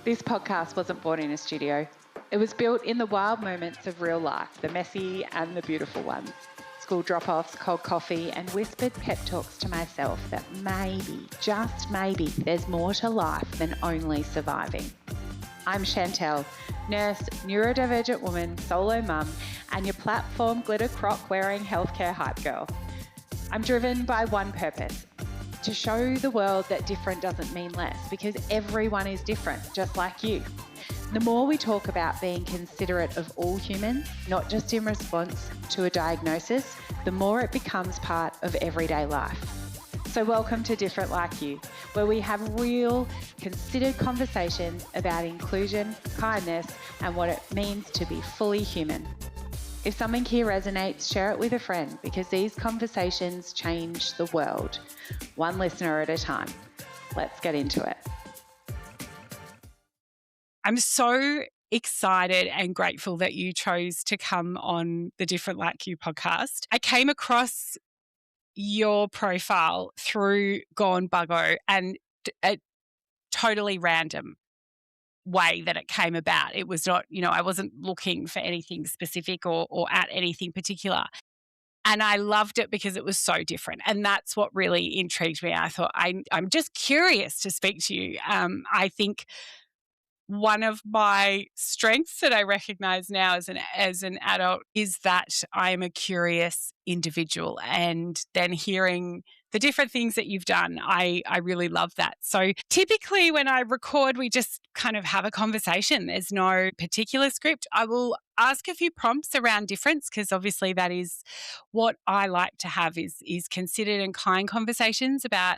This podcast wasn't born in a studio. It was built in the wild moments of real life, the messy and the beautiful ones. School drop-offs, cold coffee, and whispered pep talks to myself that maybe, just maybe, there's more to life than only surviving. I'm Shantelle, nurse, neurodivergent woman, solo mum, and your platform glitter croc wearing healthcare hype girl. I'm driven by one purpose: to show the world that different doesn't mean less, because everyone is different, just like you. The more we talk about being considerate of all humans, not just in response to a diagnosis, the more it becomes part of everyday life. So welcome to Different Like You, where we have real, considered conversations about inclusion, kindness, and what it means to be fully human. If something here resonates, share it with a friend, because these conversations change the world, one listener at a time. Let's get into it. I'm so excited and grateful that you chose to come on the Different Like You podcast. I came across your profile through Gone Buggo, and a totally random way that it came about. It was not, I wasn't looking for anything specific or at anything particular. And I loved it because it was so different. And that's what really intrigued me. I thought, I'm just curious to speak to you. I think one of my strengths that I recognize now as an adult is that I'm a curious individual, and then hearing the different things that you've done, I really love that. So typically when I record, we just kind of have a conversation. There's no particular script. I will ask a few prompts around difference, because obviously that is what I like to have is considered and kind conversations about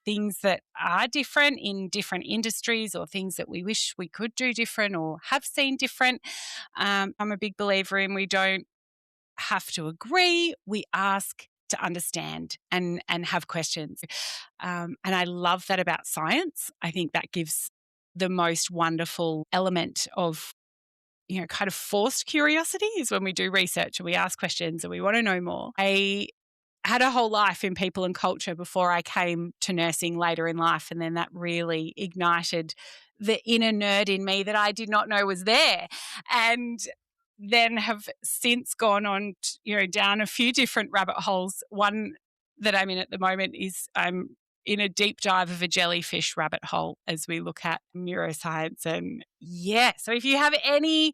things that are different in different industries, or things that we wish we could do different or have seen different. I'm a big believer in we don't have to agree. We ask to understand and have questions. And I love that about science. I think that gives the most wonderful element of, kind of forced curiosity, is when we do research and we ask questions and we want to know more. I had a whole life in people and culture before I came to nursing later in life, and then that really ignited the inner nerd in me that I did not know was there, and then have since gone on down a few different rabbit holes. One that I'm in at the moment is I'm in a deep dive of a jellyfish rabbit hole as we look at neuroscience. And so if you have any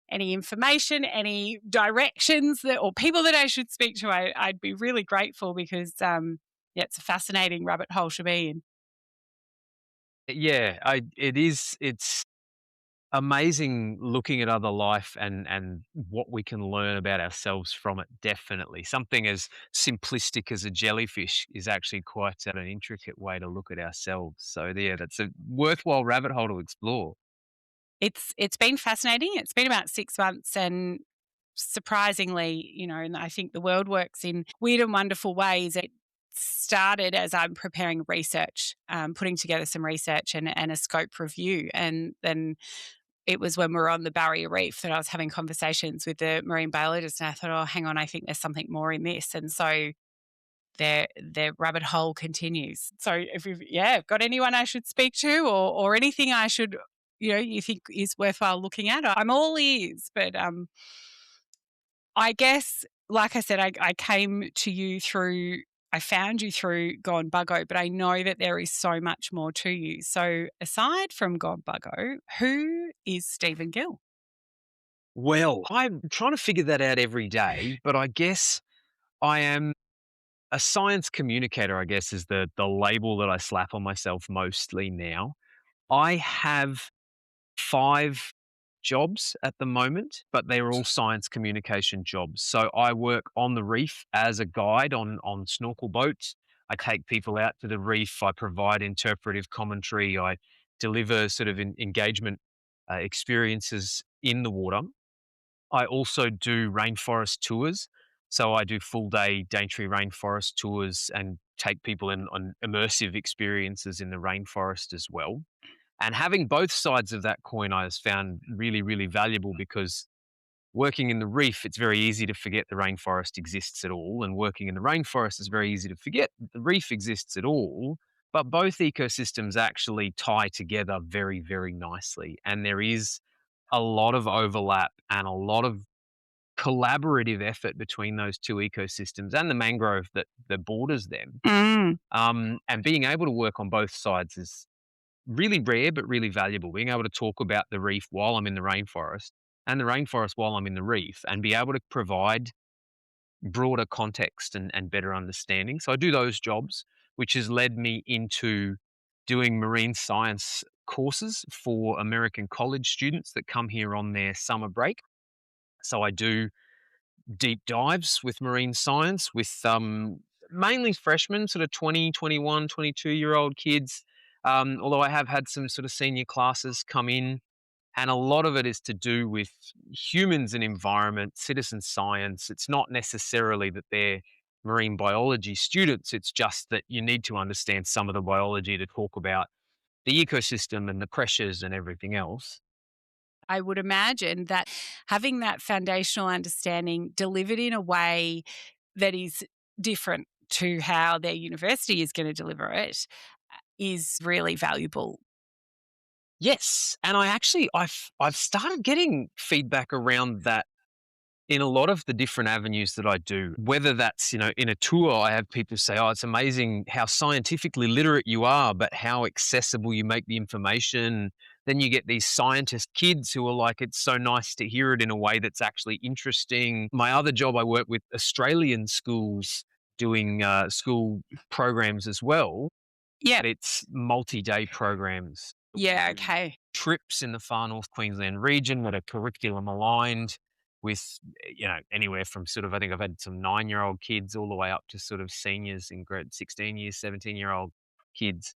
information, any directions or people that I should speak to, I'd be really grateful, because it's a fascinating rabbit hole to be in. Yeah, it's amazing looking at other life and what we can learn about ourselves from it. Definitely. Something as simplistic as a jellyfish is actually quite an intricate way to look at ourselves. So yeah, that's a worthwhile rabbit hole to explore. It's been fascinating. It's been about 6 months, and surprisingly, and I think the world works in weird and wonderful ways. It started as I'm preparing research, putting together some research and a scope review. And then it was when we were on the Barrier Reef that I was having conversations with the marine biologist, and I thought, oh, hang on, I think there's something more in this. And so their rabbit hole continues. So if you've got anyone I should speak to, or anything I should, you think is worthwhile looking at, I'm all ears. But I guess, like I said, I came to you I found you through Gone Buggo, but I know that there is so much more to you. So aside from Gone Buggo, who is Steven Gill? Well, I'm trying to figure that out every day, but I guess I am a science communicator, I guess, is the label that I slap on myself mostly now. I have 5 jobs at the moment, but they're all science communication jobs. So I work on the reef as a guide on snorkel boats. I take people out to the reef. I provide interpretive commentary. I deliver sort of engagement experiences in the water. I also do rainforest tours. So I do full day Daintree rainforest tours and take people on immersive experiences in the rainforest as well. And having both sides of that coin, I have found really, really valuable, because working in the reef, it's very easy to forget the rainforest exists at all. And working in the rainforest is very easy to forget that the reef exists at all. but both ecosystems actually tie together very, very nicely. And there is a lot of overlap and a lot of collaborative effort between those two ecosystems and the mangrove that borders them. Mm. And being able to work on both sides is really rare, but really valuable. Being able to talk about the reef while I'm in the rainforest and the rainforest while I'm in the reef and be able to provide broader context and better understanding. So I do those jobs, which has led me into doing marine science courses for American college students that come here on their summer break. So I do deep dives with marine science with mainly freshmen, sort of 20, 21, 22-year-old kids. Although I have had some sort of senior classes come in, and a lot of it is to do with humans and environment, citizen science. It's not necessarily that they're marine biology students. It's just that you need to understand some of the biology to talk about the ecosystem and the pressures and everything else. I would imagine that having that foundational understanding delivered in a way that is different to how their university is going to deliver it is really valuable. Yes, and I've started getting feedback around that in a lot of the different avenues that I do. Whether that's, in a tour, I have people say, "Oh, it's amazing how scientifically literate you are, but how accessible you make the information." Then you get these scientist kids who are like, "It's so nice to hear it in a way that's actually interesting." My other job, I work with Australian schools doing school programs as well. Yeah. But it's multi-day programs. Yeah. Okay. Trips in the far north Queensland region that are curriculum aligned with, anywhere from sort of, I think I've had some 9-year-old kids all the way up to sort of seniors in grade 16 years, 17-year-old kids.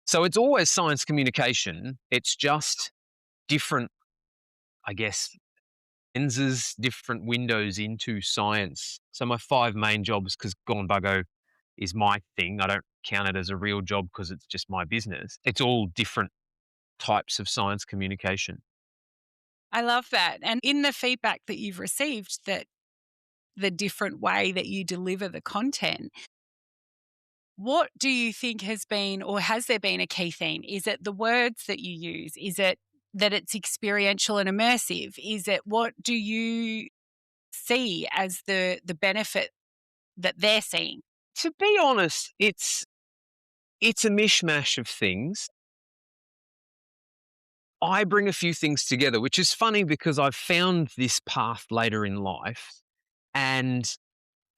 So it's always science communication. It's just different, I guess, lenses, different windows into science. So my 5 main jobs, because Gone Buggo is my thing. I don't count it as a real job because it's just my business. It's all different types of science communication. I love that. And in the feedback that you've received, that the different way that you deliver the content, what do you think has been, or has there been a key theme? Is it the words that you use? Is it that it's experiential and immersive? Is it, what do you see as the benefit that they're seeing? To be honest, it's a mishmash of things. I bring a few things together, which is funny because I've found this path later in life and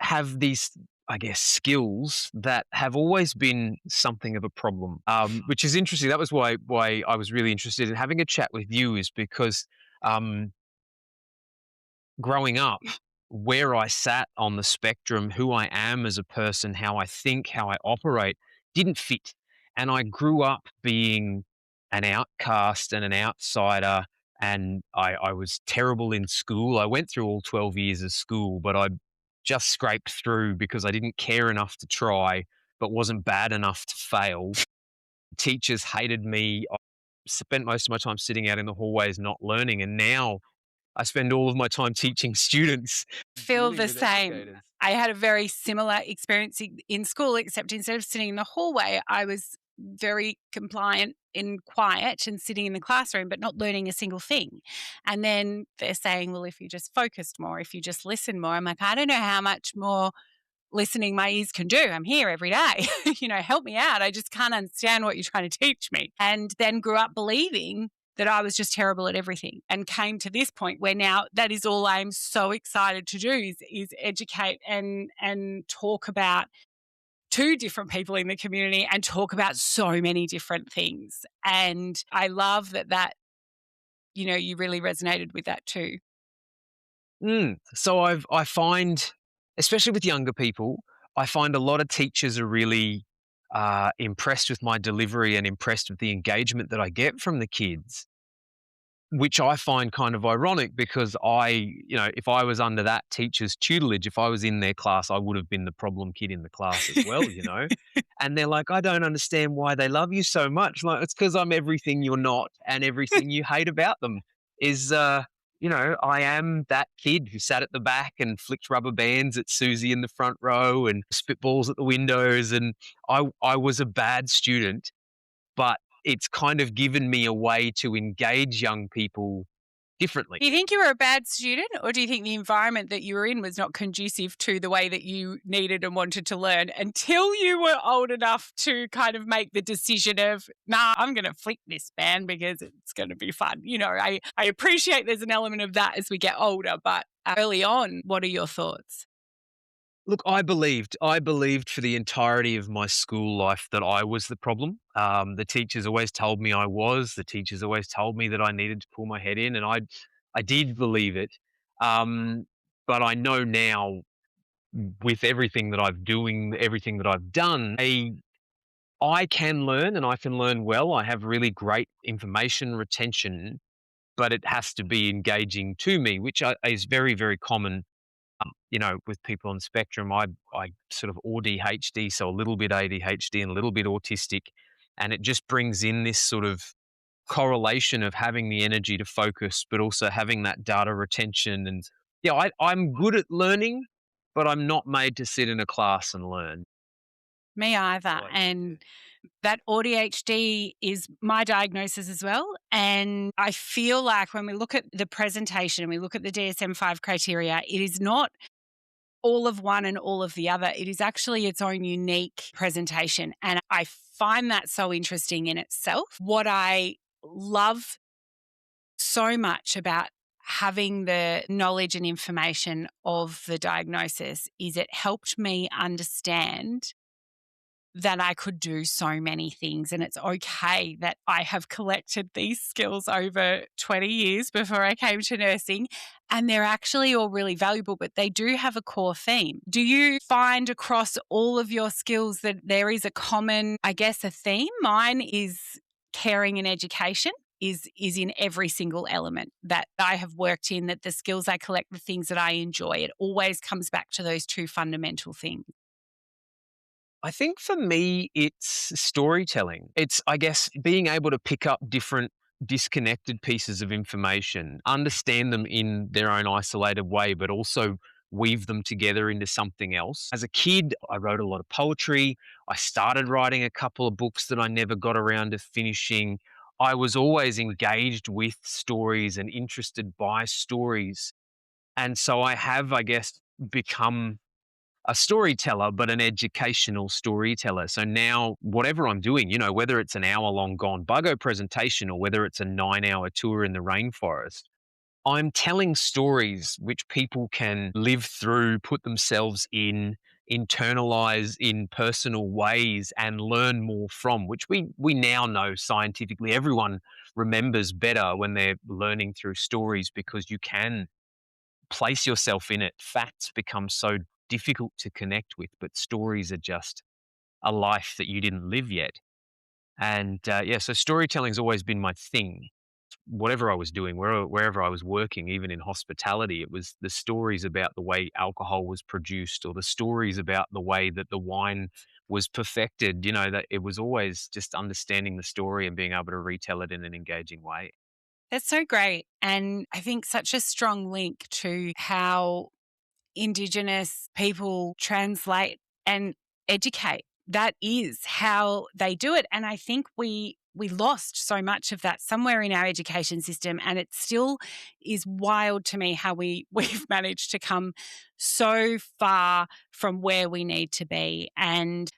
have these, I guess, skills that have always been something of a problem, which is interesting. That was why I was really interested in having a chat with you, is because growing up, where I sat on the spectrum, who I am as a person, how I think, how I operate, didn't fit. And I grew up being an outcast and an outsider, and I was terrible in school. I went through all 12 years of school, but I just scraped through because I didn't care enough to try, but wasn't bad enough to fail. Teachers hated me. I spent most of my time sitting out in the hallways not learning, and now I spend all of my time teaching students. Feel the same. I had a very similar experience in school, except instead of sitting in the hallway, I was very compliant and quiet and sitting in the classroom, but not learning a single thing. And then they're saying, well, if you just focused more, if you just listened more, I'm like, I don't know how much more listening my ears can do. I'm here every day. Help me out. I just can't understand what you're trying to teach me. And then grew up believing that I was just terrible at everything, and came to this point where now that is all I'm so excited to do is educate and talk about to different people in the community and talk about so many different things. And I love that you really resonated with that too. So I find, especially with younger people, I find a lot of teachers are really impressed with my delivery and impressed with the engagement that I get from the kids, which I find kind of ironic because if I was under that teacher's tutelage, if I was in their class, I would have been the problem kid in the class as well, And they're like, I don't understand why they love you so much. Like, it's because I'm everything you're not and everything you hate about them is I am that kid who sat at the back and flicked rubber bands at Susie in the front row and spitballs at the windows. And I was a bad student, but it's kind of given me a way to engage young people differently. Do you think you were a bad student, or do you think the environment that you were in was not conducive to the way that you needed and wanted to learn until you were old enough to kind of make the decision of, nah, I'm going to flick this band because it's going to be fun? I appreciate there's an element of that as we get older, but early on, what are your thoughts? Look, I believed for the entirety of my school life that I was the problem. The teachers always told me I was. The teachers always told me that I needed to pull my head in, and I did believe it. Um, but I know now, with everything that I've done, I can learn and I can learn well. I have really great information retention, but it has to be engaging to me, which is very, very common with people on the spectrum. I sort of ADHD, so a little bit ADHD and a little bit autistic. And it just brings in this sort of correlation of having the energy to focus, but also having that data retention. And yeah, I'm good at learning, but I'm not made to sit in a class and learn. Me either. Like, And that ADHD is my diagnosis as well. And I feel like when we look at the presentation and we look at the DSM-5 criteria, it is not all of one and all of the other. It is actually its own unique presentation. And I find that so interesting in itself. What I love so much about having the knowledge and information of the diagnosis is it helped me understand that I could do so many things. And it's okay that I have collected these skills over 20 years before I came to nursing. And they're actually all really valuable, but they do have a core theme. Do you find across all of your skills that there is a common, I guess, a theme? Mine is caring and education. Is in every single element that I have worked in, that the skills I collect, the things that I enjoy, it always comes back to those two fundamental things. I think for me, it's storytelling. It's, I guess, being able to pick up different disconnected pieces of information, understand them in their own isolated way, but also weave them together into something else. As a kid, I wrote a lot of poetry. I started writing a couple of books that I never got around to finishing. I was always engaged with stories and interested by stories. And so I have, I guess, become a storyteller, but an educational storyteller. So now, whatever I'm doing, whether it's an hour-long Gone Buggo presentation or whether it's a 9-hour tour in the rainforest, I'm telling stories which people can live through, put themselves in, internalize in personal ways and learn more from, which we now know scientifically. Everyone remembers better when they're learning through stories because you can place yourself in it. Facts become so difficult to connect with, but stories are just a life that you didn't live yet. And so storytelling's always been my thing. Whatever I was doing, wherever I was working, even in hospitality, it was the stories about the way alcohol was produced or the stories about the way that the wine was perfected. That it was always just understanding the story and being able to retell it in an engaging way. That's so great. And I think such a strong link to how Indigenous people translate and educate. That is how they do it. And I think we lost so much of that somewhere in our education system. And it still is wild to me how we've managed to come so far from where we need to be. And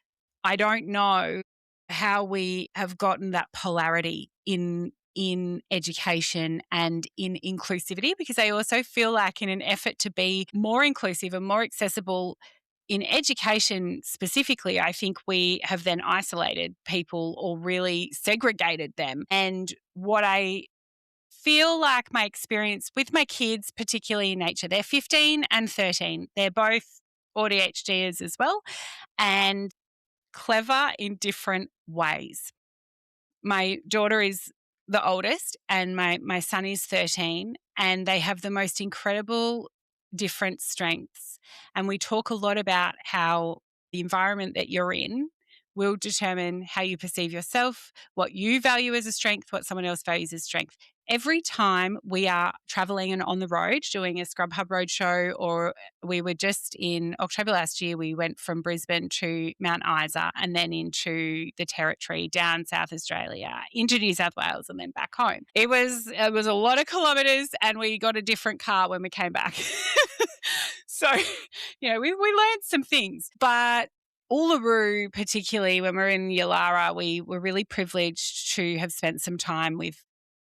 I don't know how we have gotten that polarity in education and in inclusivity, because I also feel like in an effort to be more inclusive and more accessible in education specifically, I think we have then isolated people or really segregated them. And what I feel like my experience with my kids, particularly in nature, they're 15 and 13. They're both ADHDers as well and clever in different ways. My daughter is the oldest and my son is 13, and they have the most incredible different strengths. And we talk a lot about how the environment that you're in will determine how you perceive yourself, what you value as a strength, what someone else values as strength. Every time we are traveling and on the road doing a Scrub Hub Roadshow, or we were just in October last year, we went from Brisbane to Mount Isa and then into the Territory, down South Australia, into New South Wales and then back home. It was a lot of kilometres, and we got a different car when we came back. So, we learned some things, but Uluru, particularly when we're in Yalara, we were really privileged to have spent some time with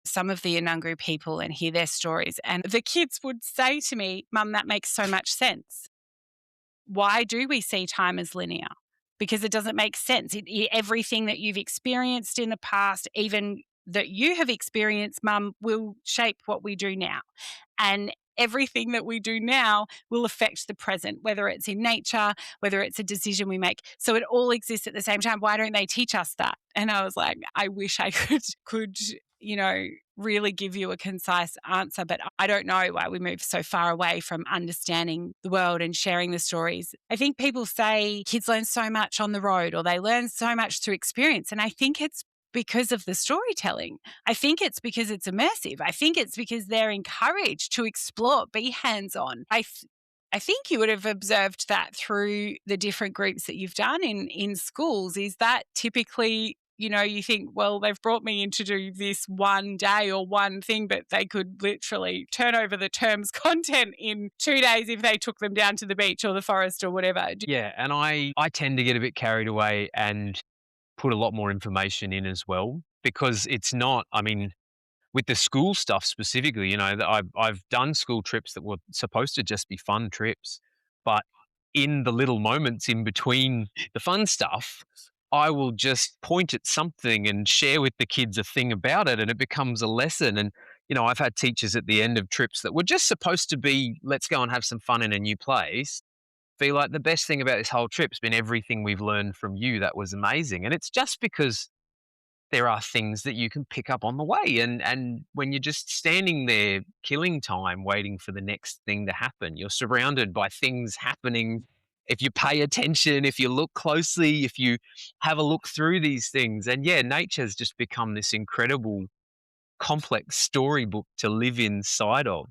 some of the Anungu people and hear their stories. And the kids would say to me, "Mum, that makes so much sense. Why do we see time as linear? Because it doesn't make sense. Everything that you've experienced in the past, even that you have experienced, Mum, will shape what we do now. And everything that we do now will affect the present, whether it's in nature, whether it's a decision we make. So it all exists at the same time. Why don't they teach us that?" And I was like, I wish I could really give you a concise answer, but I don't know why we move so far away from understanding the world and sharing the stories. I think people say kids learn so much on the road, or they learn so much through experience. And I think it's because of the storytelling. I think it's because it's immersive. I think it's because they're encouraged to explore, be hands-on. I think you would have observed that through the different groups that you've done in schools. Is that typically, you think, well, they've brought me in to do this one day or one thing, but they could literally turn over the term's content in 2 days if they took them down to the beach or the forest or whatever. Yeah, and I tend to get a bit carried away and put a lot more information in as well, because it's not, with the school stuff specifically, I've done school trips that were supposed to just be fun trips, but in the little moments in between the fun stuff, I will just point at something and share with the kids a thing about it, and it becomes a lesson. And, I've had teachers at the end of trips that were just supposed to be, let's go and have some fun in a new place, be like, the best thing about this whole trip's been everything we've learned from you. That was amazing. And it's just because there are things that you can pick up on the way. And when you're just standing there killing time, waiting for the next thing to happen, you're surrounded by things happening. If you pay attention, if you look closely, if you have a look through these things. And yeah, nature's just become this incredible, complex storybook to live inside of.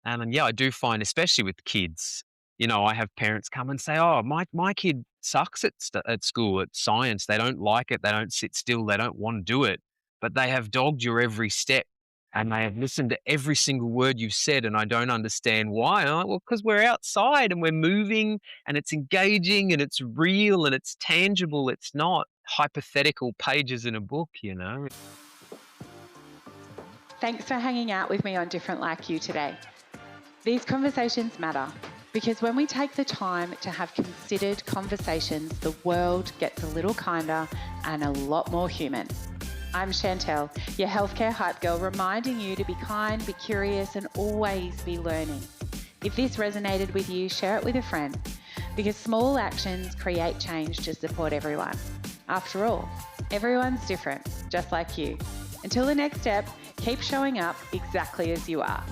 And yeah, I do find, especially with kids, I have parents come and say, "Oh, my kid sucks at school, at science. They don't like it. They don't sit still. They don't want to do it. But they have dogged your every step, and they have listened to every single word you've said, and I don't understand why." And I'm like, well, because we're outside and we're moving, and it's engaging, and it's real, and it's tangible. It's not hypothetical pages in a book, Thanks for hanging out with me on Different Like You today. These conversations matter, because when we take the time to have considered conversations, the world gets a little kinder and a lot more human. I'm Shantelle, your healthcare hype girl, reminding you to be kind, be curious, and always be learning. If this resonated with you, share it with a friend, because small actions create change to support everyone. After all, everyone's different, just like you. Until the next step, keep showing up exactly as you are.